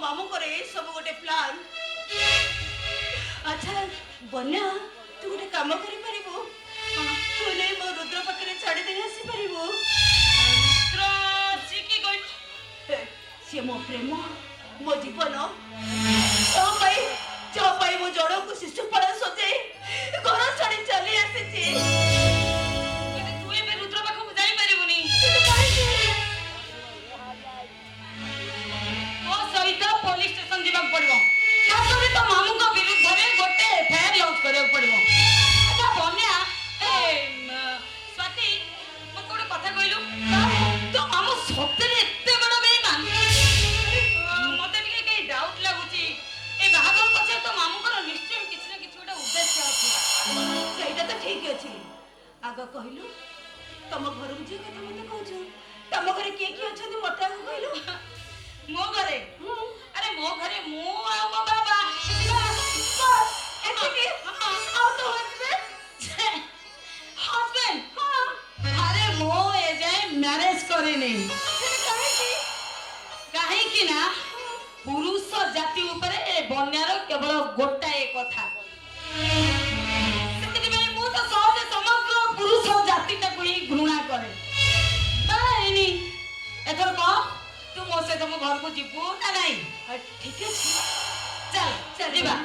मामू करे सब गोटे प्लान। अच्छा बन्या तू गोटे काम करि परिबो तू ने मो रुद्र पकरे छाड़ी दे आसी परिबो। रुद्र सिकी गई से मो प्रेम मो जीवन जो पाई मो जड़ को शिशुपाल सजे घर छाड़ी चली आसी छी। तू ए रुद्र पाखु जाई परिबुनी ओ सहित पुलिस स्टेशन जीवा पड़िबो ताकरे तो मामू को विरुद्ध रे गोटे एफआईआर लॉन्च करे पड़िबो। अच्छा बन्या ए स्वाति मत गोटे कथा कहिलु तो मामू सत्तरे एते बड़ बेईमान मते टिके के डाउट लागुची ए बाहादुर पछे तो मामू को निश्चय किछ ना किछ गोटे उद्देश्य अछि। सेटा तो ठीक अछि आग कहलु तम घर जे कथा मते कहछु तम घरे के अछन मते आग कहलु। मो घरे अरे मो घरे मो आ मो बाबा एतिके आउ तो हस्बैंड अरे मो ए जाए मैरिज करे नहीं काहे कि ना पुरुष जाति ऊपर ए बन्यार केवल गोटाए कथा सेति बेले मु तो सहज समग्र पुरुष जाति को ही घृणा करे बाइनी एथर कह तू मो से तुम घर को जीवू ना नहीं ठीक है चल चल जीवा।